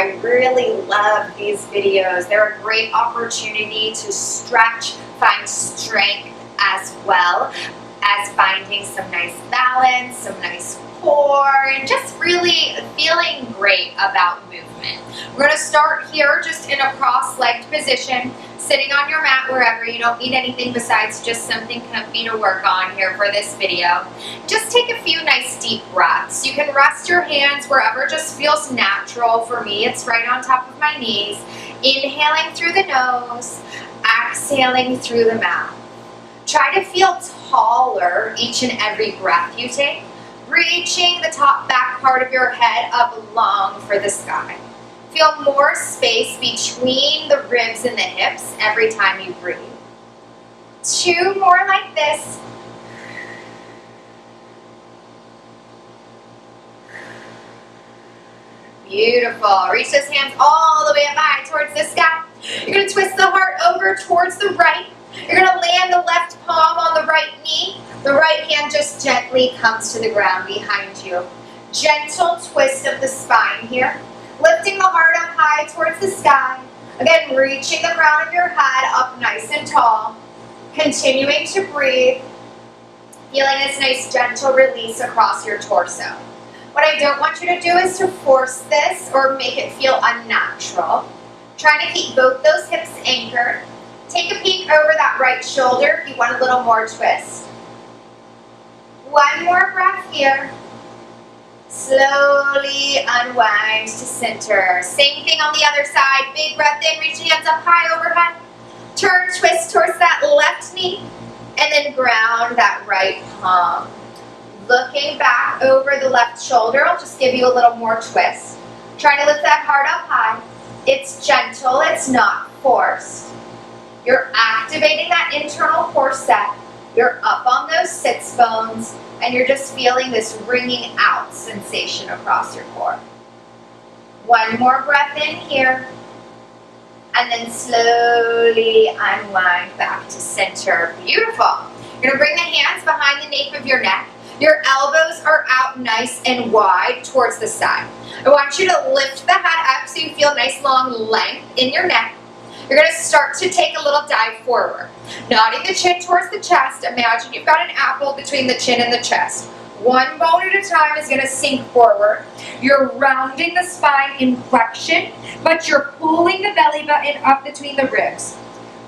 I really love these videos. They're a great opportunity to stretch, find strength, as well as finding some nice balance, some nice core, and just really feeling great about movement. We're going to start here just in a cross-legged position, sitting on your mat wherever. You don't need anything besides just something comfy to work on here for this video. Just take a few nice deep breaths. You can rest your hands wherever just feels natural. For me, it's right on top of my knees. Inhaling through the nose, exhaling through the mouth. Try to feel taller each and every breath you take, reaching the top back part of your head up long for the sky. Feel more space between the ribs and the hips every time you breathe. 2 more like this. Beautiful. Reach those hands all the way up high towards the sky. You're going to twist the heart over towards the right. You're going to land the left palm on the right knee. The right hand just gently comes to the ground behind you. Gentle twist of the spine here. Lifting the heart up high towards the sky. Again, reaching the crown of your head up nice and tall. Continuing to breathe. Feeling this nice gentle release across your torso. What I don't want you to do is to force this or make it feel unnatural. Trying to keep both those hips anchored. Take a peek over that right shoulder if you want a little more twist. 1 more breath here. Slowly unwind to center. Same thing on the other side. Big breath in, reach the hands up high overhead. Turn, twist towards that left knee, and then ground that right palm. Looking back over the left shoulder, I'll just give you a little more twist. Trying to lift that heart up high. It's gentle, it's not forced. You're activating that internal core set. You're up on those sits bones, and you're just feeling this ringing out sensation across your core. 1 more breath in here, and then slowly unwind back to center. Beautiful. You're going to bring the hands behind the nape of your neck. Your elbows are out nice and wide towards the side. I want you to lift the head up so you feel nice long length in your neck. You're going to start to take a little dive forward. Nodding the chin towards the chest. Imagine you've got an apple between the chin and the chest. 1 bone at a time is going to sink forward. You're rounding the spine in flexion, but you're pulling the belly button up between the ribs.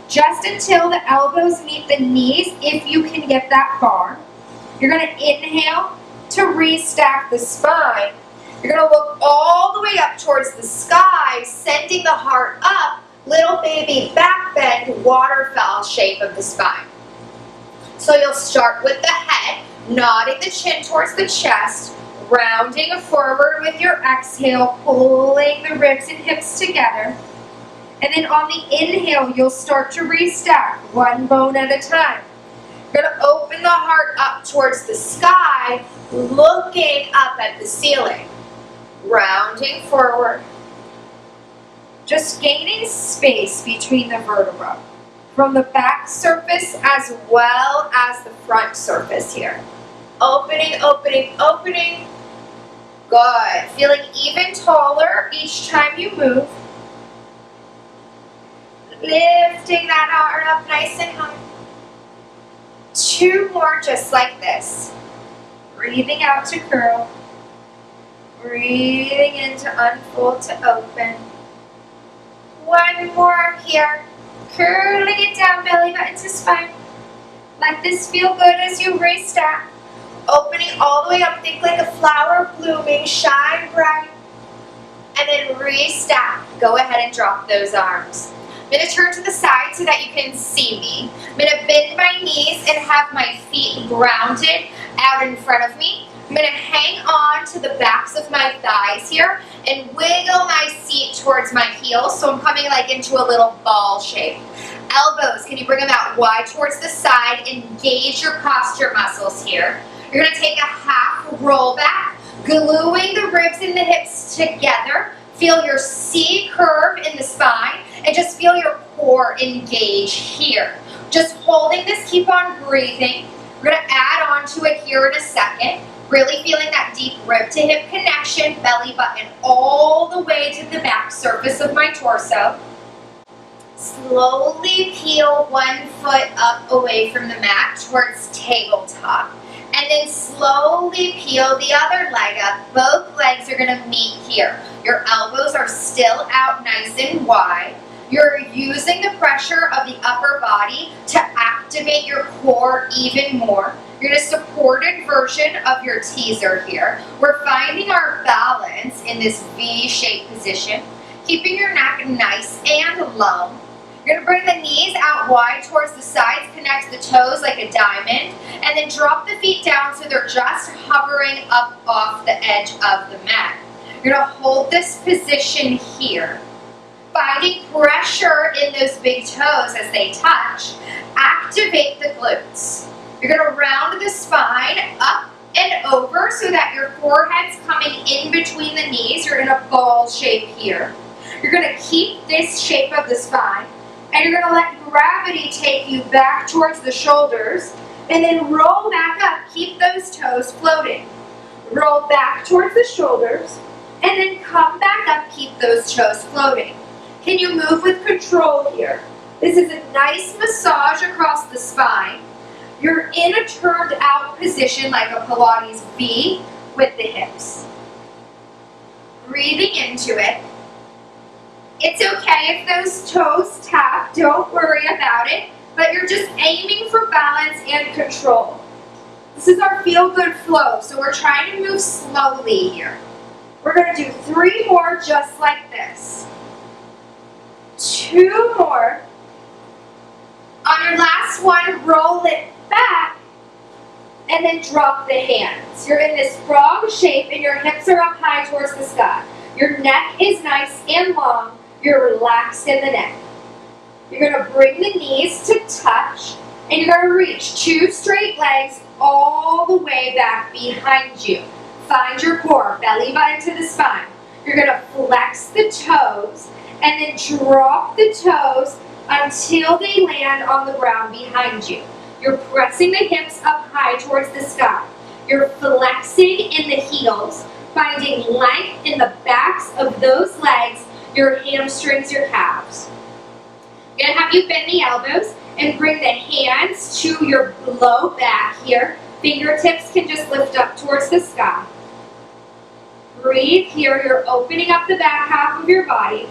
Just until the elbows meet the knees, if you can get that far. You're going to inhale to restack the spine. You're going to look all the way up towards the sky, sending the heart up. Little baby back bend, waterfall shape of the spine. So you'll start with the head, nodding the chin towards the chest, rounding forward with your exhale, pulling the ribs and hips together. And then on the inhale, you'll start to restack 1 bone at a time. You're going to open the heart up towards the sky, looking up at the ceiling, rounding forward. Just gaining space between the vertebrae from the back surface as well as the front surface here. Opening, opening, opening. Good. Feeling even taller each time you move. Lifting that arm up nice and high. 2 more just like this. Breathing out to curl. Breathing in to unfold to open. 1 more here. Curling it down, belly button to spine. Let this feel good as you restack. Opening all the way up, think like a flower blooming, shine bright. And then restack. Go ahead and drop those arms. I'm going to turn to the side so that you can see me. I'm going to bend my knees and have my feet grounded out in front of me. I'm going to hang on to the backs of my thighs here and wiggle my seat towards my heels, so I'm coming like into a little ball shape. Elbows, can you bring them out wide towards the side? Engage your posture muscles here. You're going to take a half roll back, gluing the ribs and the hips together. Feel your C curve in the spine, and just feel your core engage here. Just holding this, keep on breathing. We're going to add on to it here in a second. Really feeling that deep rib to hip connection, belly button all the way to the back surface of my torso. Slowly peel one foot up away from the mat towards tabletop. And then slowly peel the other leg up. Both legs are going to meet here. Your elbows are still out nice and wide. You're using the pressure of the upper body to activate your core even more. You're in a supported version of your teaser here. We're finding our balance in this V-shaped position, keeping your neck nice and low. You're going to bring the knees out wide towards the sides, connect the toes like a diamond, and then drop the feet down so they're just hovering up off the edge of the mat. You're going to hold this position here. Finding pressure in those big toes as they touch, activate the glutes. You're going to round the spine up and over so that your forehead's coming in between the knees. You're in a ball shape here. You're going to keep this shape of the spine, and you're going to let gravity take you back towards the shoulders, and then roll back up. Keep those toes floating. Roll back towards the shoulders, and then come back up. Keep those toes floating. Can you move with control here? This is a nice massage across the spine. You're in a turned out position like a Pilates V with the hips. Breathing into it. It's okay if those toes tap, don't worry about it, but you're just aiming for balance and control. This is our feel-good flow, so we're trying to move slowly here. We're going to do 3 more just like this. 2 more. On your last one, roll it back and then drop the hands. You're in this frog shape and your hips are up high towards the sky. Your neck is nice and long. You're relaxed in the neck. You're going to bring the knees to touch, and you're going to reach 2 straight legs all the way back behind you. Find your core, belly button to the spine. You're going to flex the toes and then drop the toes until they land on the ground behind you. You're pressing the hips up high towards the sky. You're flexing in the heels, finding length in the backs of those legs, your hamstrings, your calves. I'm going to have you bend the elbows and bring the hands to your low back here. Fingertips can just lift up towards the sky. Breathe here. You're opening up the back half of your body.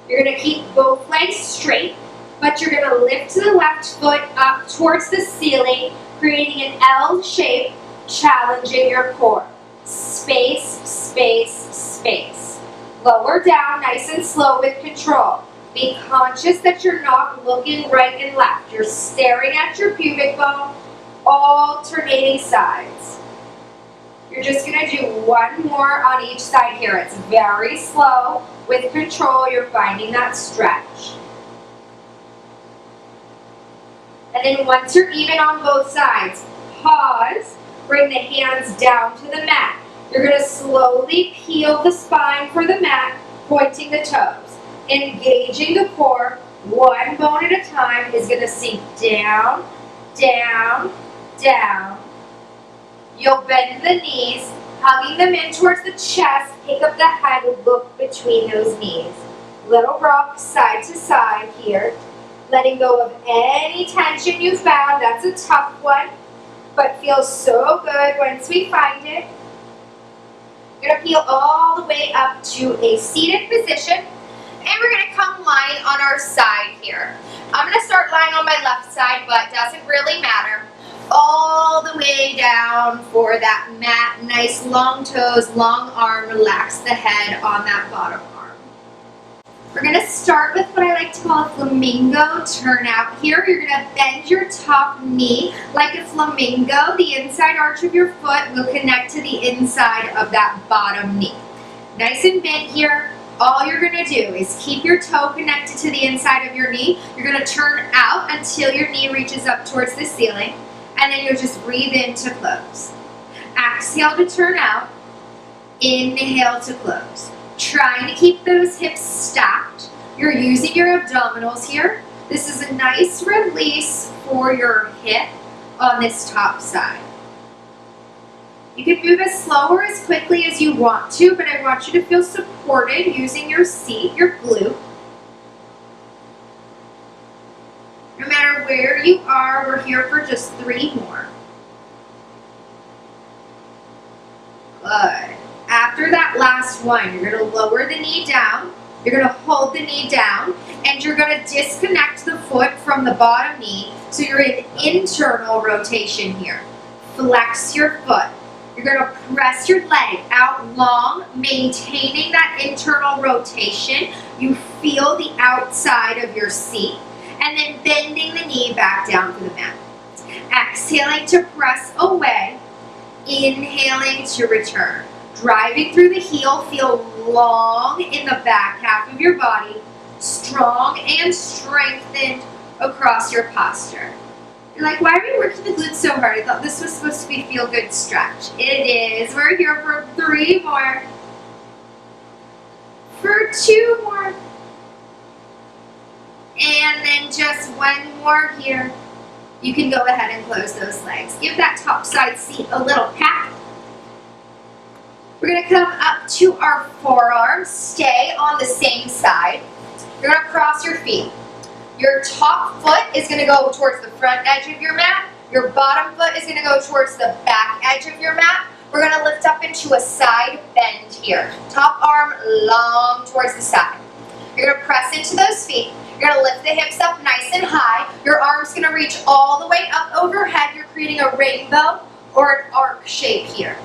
You're going to keep both legs straight, but you're going to lift the left foot up towards the ceiling, creating an L shape, challenging your core. Space, space, space. Lower down, nice and slow with control. Be conscious that you're not looking right and left. You're staring at your pubic bone, alternating sides. You're just going to do 1 more on each side here. It's very slow. With control, you're finding that stretch. And then once you're even on both sides, pause, bring the hands down to the mat. You're going to slowly peel the spine for the mat, pointing the toes. Engaging the core, 1 bone at a time is going to sink down, down, down. You'll bend the knees, hugging them in towards the chest, pick up the head, look between those knees. Little rock side to side here. Letting go of any tension you found. That's a tough one, but feels so good once we find it. You're going to peel all the way up to a seated position, and we're going to come lying on our side here. I'm going to start lying on my left side, but doesn't really matter. All the way down for that mat, nice long toes, long arm, relax the head on that bottom arm. We're going to start with what I like to call a flamingo turnout here. You're going to bend your top knee like a flamingo. The inside arch of your foot will connect to the inside of that bottom knee. Nice and bent here. All you're going to do is keep your toe connected to the inside of your knee. You're going to turn out until your knee reaches up towards the ceiling. And then you'll just breathe in to close. Exhale to turn out. Inhale to close. Trying to keep those hips stacked. You're using your abdominals here. This is a nice release for your hip on this top side. You can move as slow or as quickly as you want to, but I want you to feel supported using your seat, your glute. No matter where you are, we're here for just 3 more. Good. After that last one, you're going to lower the knee down. You're going to hold the knee down, and you're going to disconnect the foot from the bottom knee, so you're in internal rotation here. Flex your foot. You're going to press your leg out long, maintaining that internal rotation. You feel the outside of your seat, and then bending the knee back down to the mat. Exhaling to press away, inhaling to return. Driving through the heel, feel long in the back half of your body, strong and strengthened across your posture. You're like, why are we working the glutes so hard? I thought this was supposed to be a feel-good stretch. It is. We're here for 3 more. For 2 more. And then just 1 more here. You can go ahead and close those legs. Give that top side seat a little pat. We're going to come up to our forearms. Stay on the same side. You're going to cross your feet. Your top foot is going to go towards the front edge of your mat. Your bottom foot is going to go towards the back edge of your mat. We're going to lift up into a side bend here. Top arm long towards the side. You're going to press into those feet. You're going to lift the hips up nice and high. Your arm's going to reach all the way up overhead. You're creating a rainbow or an arc shape here.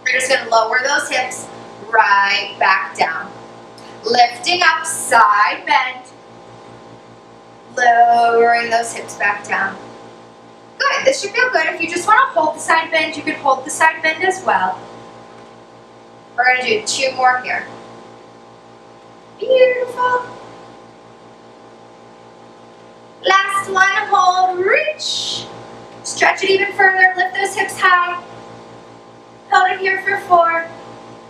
You're just going to lower those hips right back down. Lifting up, side bend. Lowering those hips back down. Good. This should feel good. If you just want to hold the side bend, you can hold the side bend as well. We're going to do 2 more here. Beautiful. Last one, hold, reach. Stretch it even further, lift those hips high. Hold it here for 4,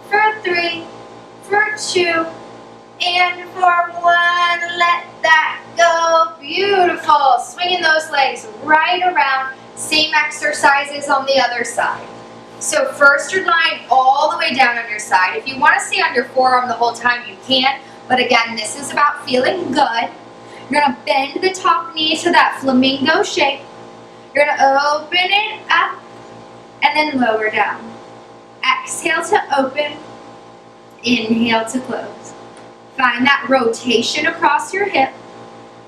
for 3, for 2, and for 1. Let that go. Beautiful. Swinging those legs right around. Same exercises on the other side. So first you're lying all the way down on your side. If you want to stay on your forearm the whole time, you can. But again, this is about feeling good. You're going to bend the top knee to that flamingo shape. You're going to open it up and then lower down. Exhale to open. Inhale to close. Find that rotation across your hip.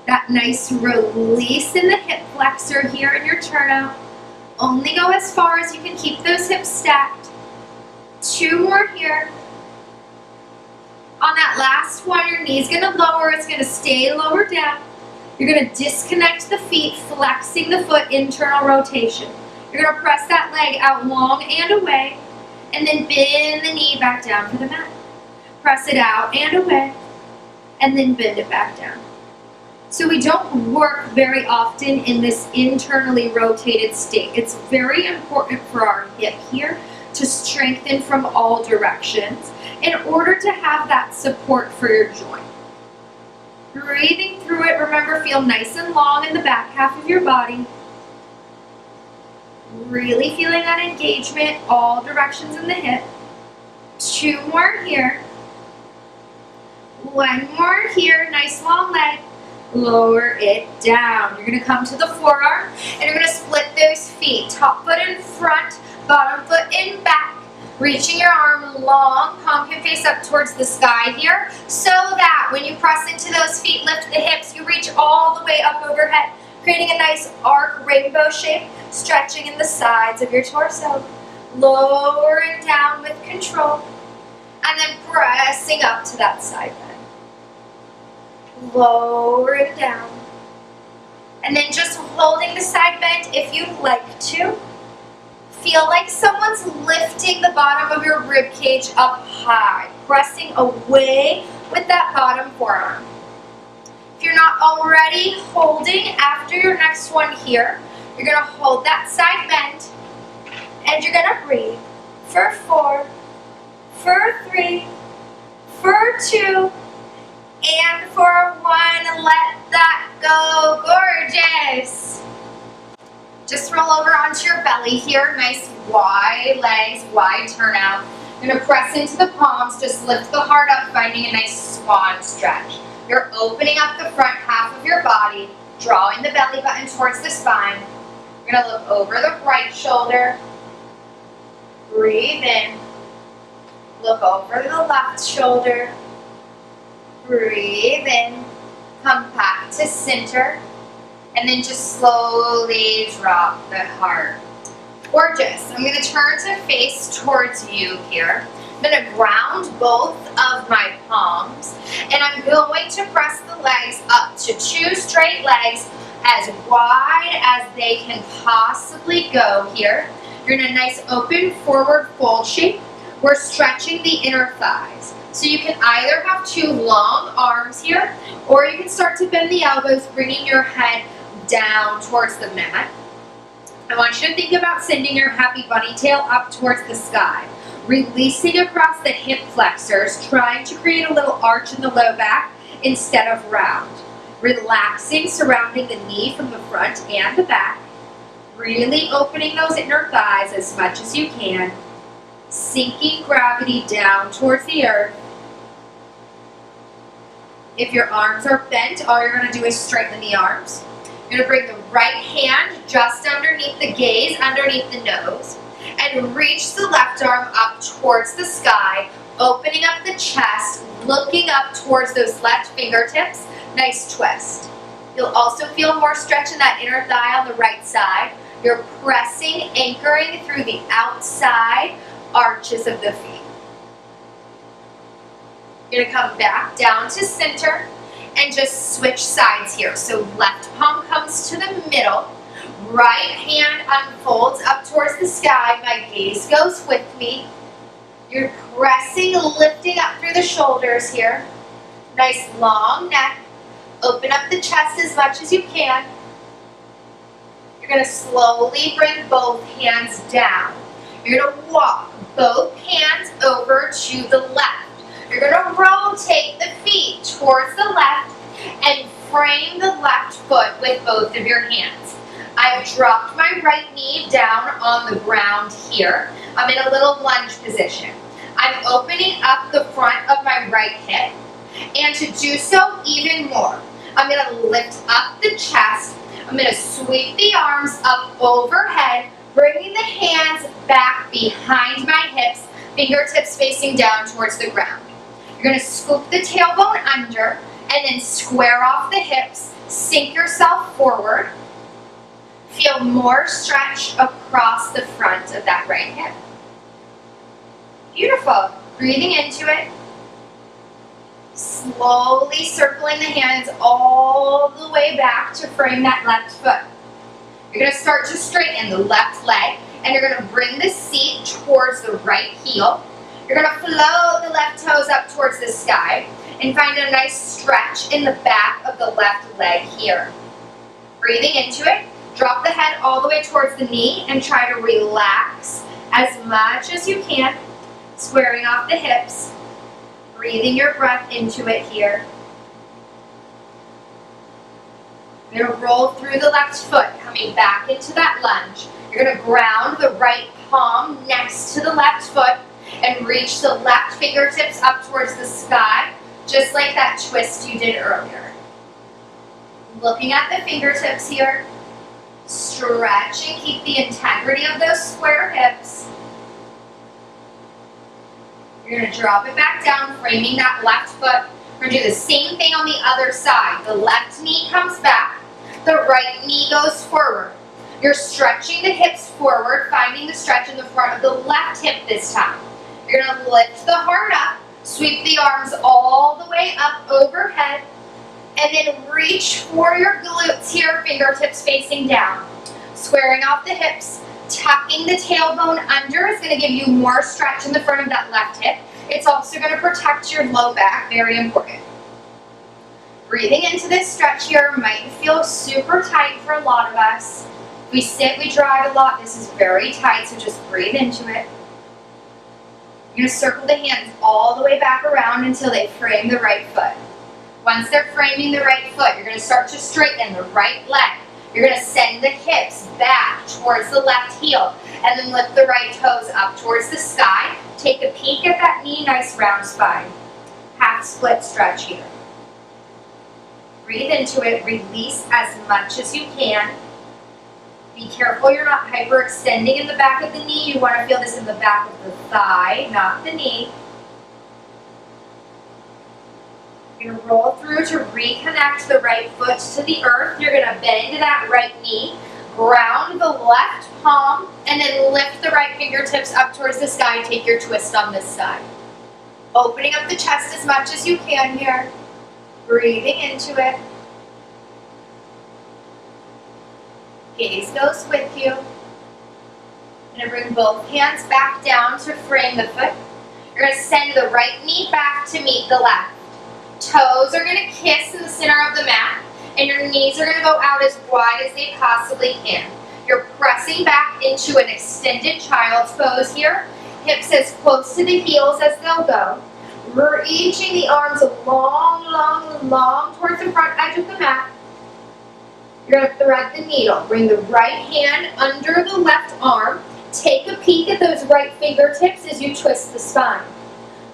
That nice release in the hip flexor here in your turnout. Only go as far as you can keep those hips stacked. 2 more here. On that last one, your knee's going to lower. It's going to stay lower down. You're going to disconnect the feet, flexing the foot, internal rotation. You're going to press that leg out long and away, and then bend the knee back down to the mat. Press it out and away, and then bend it back down. So we don't work very often in this internally rotated state. It's very important for our hip here to strengthen from all directions in order to have that support for your joint. Breathing through it, remember, feel nice and long in the back half of your body. Really feeling that engagement, all directions in the hip. 2 more here. 1 more here, nice long leg. Lower it down. You're going to come to the forearm and you're going to split those feet. Top foot in front, bottom foot in back. Reaching your arm long, palm can face up towards the sky here, so that when you press into those feet, lift the hips, you reach all the way up overhead, creating a nice arc rainbow shape, stretching in the sides of your torso. Lowering down with control, and then pressing up to that side bend. Lower it down. And then just holding the side bend if you'd like to. Feel like someone's lifting the bottom of your rib cage up high, pressing away with that bottom forearm. If you're not already holding after your next one here, you're going to hold that side bend and you're going to breathe for 4, for 3, for 2, and for 1. Let that go. Gorgeous. Just roll over onto your belly here. Nice wide legs, wide turnout. You're gonna press into the palms, just lift the heart up, finding a nice swan stretch. You're opening up the front half of your body, drawing the belly button towards the spine. You're gonna look over the right shoulder. Breathe in. Look over the left shoulder. Breathe in. Come back to center. And then just slowly drop the heart. Gorgeous. I'm going to turn to face towards you here. I'm going to ground both of my palms. And I'm going to press the legs up to 2 straight legs as wide as they can possibly go here. You're in a nice open forward fold shape. We're stretching the inner thighs. So you can either have 2 long arms here, or you can start to bend the elbows, bringing your head down towards the mat. I want you to think about sending your happy bunny tail up towards the sky, releasing across the hip flexors, trying to create a little arch in the low back instead of round. Relaxing, surrounding the knee from the front and the back, really opening those inner thighs as much as you can, sinking gravity down towards the earth. If your arms are bent, all you're going to do is straighten the arms. You're going to bring the right hand just underneath the gaze, underneath the nose, and reach the left arm up towards the sky, opening up the chest, looking up towards those left fingertips. Nice twist. You'll also feel more stretch in that inner thigh on the right side. You're pressing, anchoring through the outside arches of the feet. You're going to come back down to center and just switch sides here. So left palm comes to the middle, right hand unfolds up towards the sky. My gaze goes with me. You're pressing, lifting up through the shoulders here. Nice long neck. Open up the chest as much as you can. You're going to slowly bring both hands down. You're going to walk both hands over to the left. You're going to rotate the feet towards the left and frame the left foot with both of your hands. I've dropped my right knee down on the ground here. I'm in a little lunge position. I'm opening up the front of my right hip. And to do so even more, I'm going to lift up the chest. I'm going to sweep the arms up overhead, bringing the hands back behind my hips, fingertips facing down towards the ground. You're going to scoop the tailbone under and then square off the hips, sink yourself forward. Feel more stretch across the front of that right hip. Beautiful. Breathing into it. Slowly circling the hands all the way back to frame that left foot. You're going to start to straighten the left leg, and you're going to bring the seat towards the right heel. You're going to float the left toes up towards the sky and find a nice stretch in the back of the left leg here. Breathing into it, drop the head all the way towards the knee and try to relax as much as you can, squaring off the hips, breathing your breath into it here. You're going to roll through the left foot, coming back into that lunge. You're going to ground the right palm next to the left foot and reach the left fingertips up towards the sky, just like that twist you did earlier. Looking at the fingertips here, stretch and keep the integrity of those square hips. You're going to drop it back down, framing that left foot. We're going to do the same thing on the other side. The left knee comes back, the right knee goes forward. You're stretching the hips forward, finding the stretch in the front of the left hip this time. You're going to lift the heart up, sweep the arms all the way up overhead, and then reach for your glutes here, fingertips facing down. Squaring off the hips, tucking the tailbone under is going to give you more stretch in the front of that left hip. It's also going to protect your low back, very important. Breathing into this stretch here might feel super tight for a lot of us. If we sit, we drive a lot. This is very tight, so just breathe into it. You're going to circle the hands all the way back around until they frame the right foot. Once they're framing the right foot, you're going to start to straighten the right leg. You're going to send the hips back towards the left heel. And then lift the right toes up towards the sky. Take a peek at that knee, nice round spine. Half split stretch here. Breathe into it, release as much as you can. Be careful you're not hyperextending in the back of the knee. You want to feel this in the back of the thigh, not the knee. You're going to roll through to reconnect the right foot to the earth. You're going to bend that right knee, ground the left palm, and then lift the right fingertips up towards the sky. Take your twist on this side. Opening up the chest as much as you can here. Breathing into it. Gaze goes with you. You're going to bring both hands back down to frame the foot. You're going to send the right knee back to meet the left. Toes are going to kiss in the center of the mat, and your knees are going to go out as wide as they possibly can. You're pressing back into an extended child's pose here. Hips as close to the heels as they'll go. Reaching the arms long, long, long towards the front edge of the mat. You're going to thread the needle. Bring the right hand under the left arm. Take a peek at those right fingertips as you twist the spine.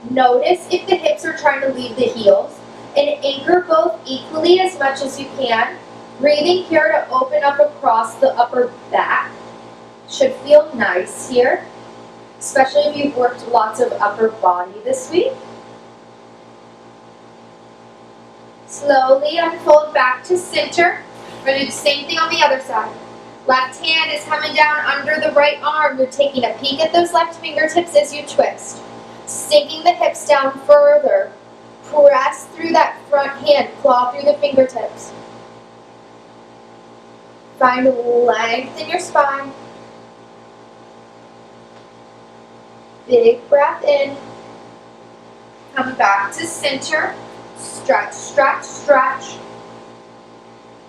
Notice if the hips are trying to leave the heels, and anchor both equally as much as you can. Breathing here to open up across the upper back. Should feel nice here, especially if you've worked lots of upper body this week. Slowly unfold back to center. We're going to do the same thing on the other side. Left hand is coming down under the right arm. You're taking a peek at those left fingertips as you twist. Sinking the hips down further. Press through that front hand. Claw through the fingertips. Find length in your spine. Big breath in. Come back to center. Stretch, stretch, stretch.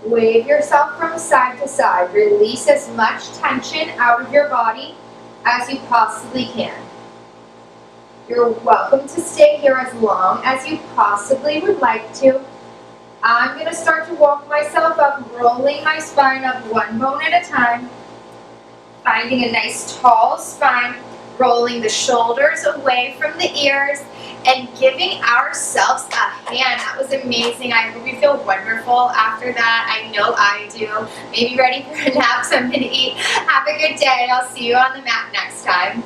Wave yourself from side to side. Release as much tension out of your body as you possibly can. You're welcome to stay here as long as you possibly would like to. I'm going to start to walk myself up, rolling my spine up one bone at a time. Finding a nice tall spine, rolling the shoulders away from the ears, and giving ourselves a hand. That was amazing. I hope you feel wonderful after that. I know I do. Maybe ready for a nap, something to eat. Have a good day. I'll see you on the mat next time.